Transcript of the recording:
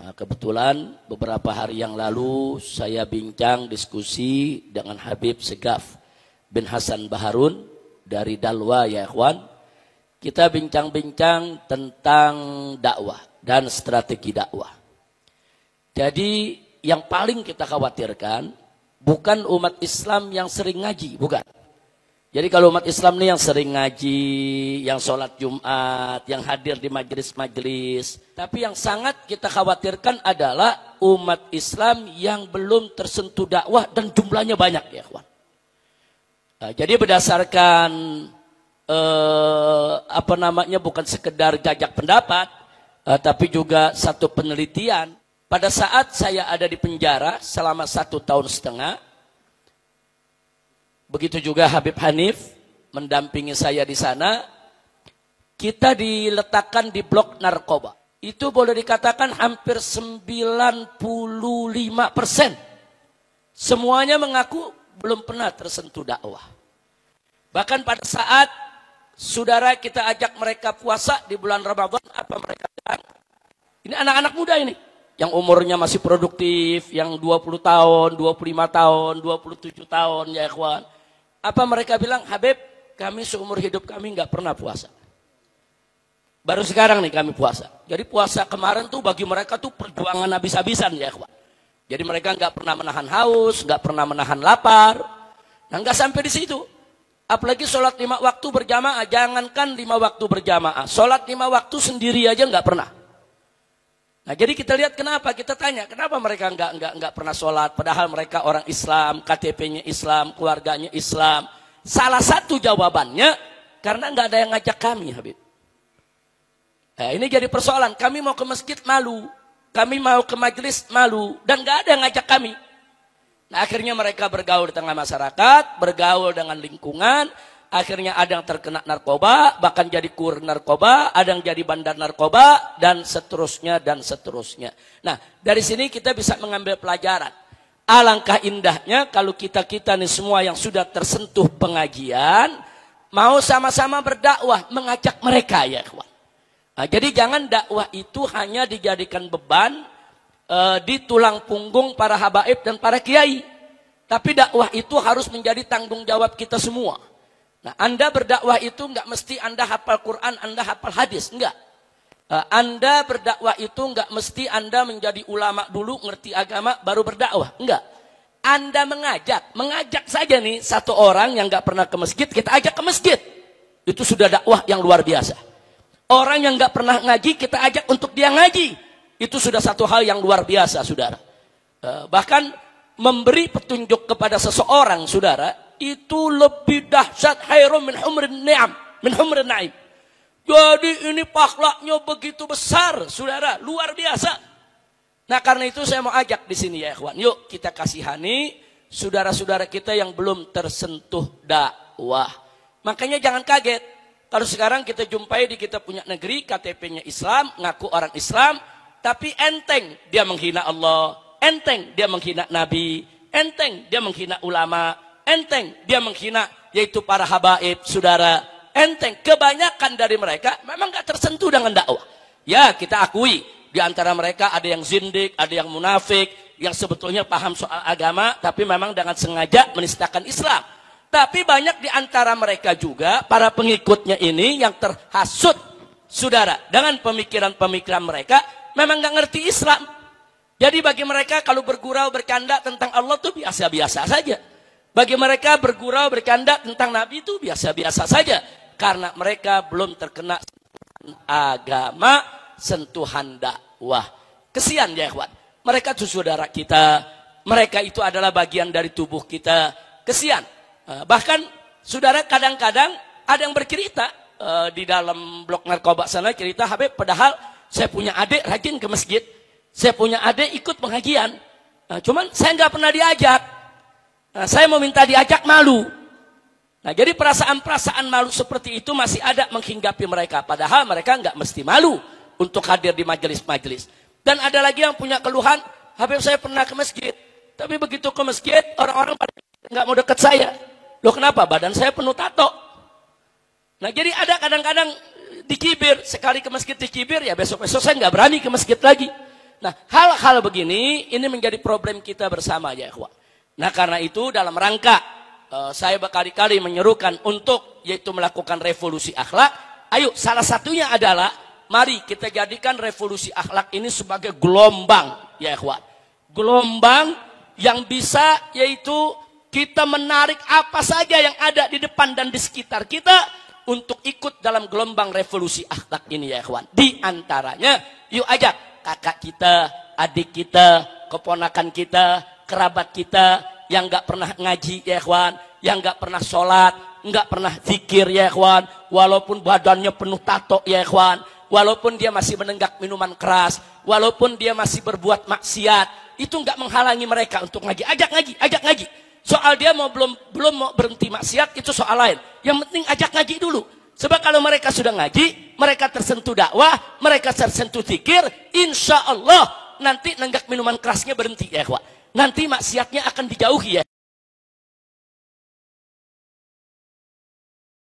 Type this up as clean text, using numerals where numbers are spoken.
Kebetulan beberapa hari yang lalu saya bincang diskusi dengan Habib Segaf bin Hasan Baharun dari Dalwa ya ikhwan. Kita bincang-bincang tentang dakwah dan strategi dakwah. Jadi yang paling kita khawatirkan bukan umat Islam yang sering ngaji, bukan. Jadi kalau umat Islam ini yang sering ngaji, yang sholat Jumat, yang hadir di majelis-majelis. Tapi yang sangat kita khawatirkan adalah umat Islam yang belum tersentuh dakwah dan jumlahnya banyak ya kawan. Jadi berdasarkan bukan sekedar jajak pendapat, tapi juga satu penelitian. Pada saat saya ada di penjara selama 1,5 tahun, begitu juga Habib Hanif mendampingi saya di sana, kita diletakkan di blok narkoba. Itu boleh dikatakan hampir 95%. Semuanya mengaku belum pernah tersentuh dakwah. Bahkan pada saat saudara kita ajak mereka puasa di bulan Ramadan, apa mereka bilang? Ini anak-anak muda ini, yang umurnya masih produktif, yang 20 tahun, 25 tahun, 27 tahun ya ikhwan. Apa mereka bilang? Habib, kami seumur hidup kami nggak pernah puasa. Baru sekarang nih kami puasa. Jadi puasa kemarin tuh bagi mereka tuh perjuangan habis-habisan ya ikhwan. Jadi mereka nggak pernah menahan haus, nggak pernah menahan lapar. Nah nggak sampai di situ. Apalagi sholat 5 waktu berjamaah, jangankan 5 waktu berjamaah, sholat 5 waktu sendiri aja nggak pernah. Nah jadi kita lihat kenapa, kita tanya kenapa mereka nggak pernah sholat, padahal mereka orang Islam, KTP-nya Islam, keluarganya Islam. Salah satu jawabannya karena nggak ada yang ngajak kami, Habib. Nah, ini jadi persoalan. Kami mau ke masjid malu, kami mau ke majelis malu, dan nggak ada yang ngajak kami. Nah akhirnya mereka bergaul di tengah masyarakat, bergaul dengan lingkungan. Akhirnya ada yang terkena narkoba, bahkan jadi kurir narkoba, ada yang jadi bandar narkoba, dan seterusnya, dan seterusnya. Nah, dari sini kita bisa mengambil pelajaran. Alangkah indahnya kalau kita-kita nih semua yang sudah tersentuh pengajian, mau sama-sama berdakwah, mengajak mereka ya kawan. Nah, jadi jangan dakwah itu hanya dijadikan beban di tulang punggung para habaib dan para kiai. Tapi dakwah itu harus menjadi tanggung jawab kita semua. Nah, Anda berdakwah itu enggak mesti Anda hafal Quran, Anda hafal hadis, enggak. Anda berdakwah itu enggak mesti Anda menjadi ulama dulu, ngerti agama, baru berdakwah, enggak. Anda mengajak saja nih satu orang yang enggak pernah ke masjid, kita ajak ke masjid. Itu sudah dakwah yang luar biasa. Orang yang enggak pernah ngaji, kita ajak untuk dia ngaji. Itu sudah satu hal yang luar biasa, saudara. Bahkan memberi petunjuk kepada seseorang, saudara, itu lebih dahsyat, khairum min humrin ni'am, min humrin na'im. Jadi ini pahlanya begitu besar, saudara, luar biasa. Nah, karena itu saya mau ajak di sini ya, ikhwan. Yuk kita kasihani saudara-saudara kita yang belum tersentuh dakwah. Makanya jangan kaget kalau sekarang kita jumpai di kita punya negeri KTP-nya Islam, ngaku orang Islam, tapi enteng dia menghina Allah, enteng dia menghina Nabi, enteng dia menghina ulama, enteng dia menghina yaitu para habaib, saudara. Enteng, kebanyakan dari mereka memang gak tersentuh dengan dakwah. Ya kita akui, di antara mereka ada yang zindik, ada yang munafik, yang sebetulnya paham soal agama, tapi memang dengan sengaja menistakan Islam. Tapi banyak di antara mereka juga, para pengikutnya ini yang terhasut, saudara, dengan pemikiran-pemikiran mereka, memang gak ngerti Islam. Jadi bagi mereka kalau bergurau bercanda tentang Allah tuh biasa-biasa saja. Bagi mereka bergurau bercanda tentang Nabi itu biasa-biasa saja. Karena mereka belum terkena sentuhan agama, sentuhan dakwah. Kesian ya ikhwan. Mereka itu saudara kita. Mereka itu adalah bagian dari tubuh kita. Kesian. Bahkan saudara kadang-kadang ada yang bercerita. Di dalam blok narkoba sana cerita, Habib padahal saya punya adik rajin ke masjid. Saya punya adik ikut pengajian. Cuman saya nggak pernah diajak. Nah, saya mau minta diajak malu. Nah, jadi perasaan-perasaan malu seperti itu masih ada menghinggapi mereka. Padahal mereka nggak mesti malu untuk hadir di majelis-majelis. Dan ada lagi yang punya keluhan, Habib saya pernah ke masjid. Tapi begitu ke masjid, orang-orang nggak mau deket saya. Loh kenapa? Badan saya penuh tato. Nah, jadi ada kadang-kadang dikibir. Sekali ke masjid dikibir, ya besok-besok saya nggak berani ke masjid lagi. Nah, hal-hal begini ini menjadi problem kita bersama ya ikhwan. Nah, karena itu dalam rangka saya berkali-kali menyerukan untuk yaitu melakukan revolusi akhlak. Ayo, salah satunya adalah mari kita jadikan revolusi akhlak ini sebagai gelombang ya ikhwan. Gelombang yang bisa yaitu kita menarik apa saja yang ada di depan dan di sekitar kita untuk ikut dalam gelombang revolusi akhlak ini ya ikhwan. Di antaranya yuk ajak kakak kita, adik kita, keponakan kita, kerabat kita yang nggak pernah ngaji ya ikhwan, yang nggak pernah sholat, nggak pernah zikir ya ikhwan, walaupun badannya penuh tato ya ikhwan, walaupun dia masih menenggak minuman keras, walaupun dia masih berbuat maksiat, itu nggak menghalangi mereka untuk ngaji. Ajak ngaji, ajak ngaji. Soal dia belum mau berhenti maksiat itu soal lain. Yang penting ajak ngaji dulu. Sebab kalau mereka sudah ngaji, mereka tersentuh dakwah, mereka tersentuh zikir, insya Allah nanti nenggak minuman kerasnya berhenti ya ikhwan. Nanti maksiatnya akan dijauhi ya.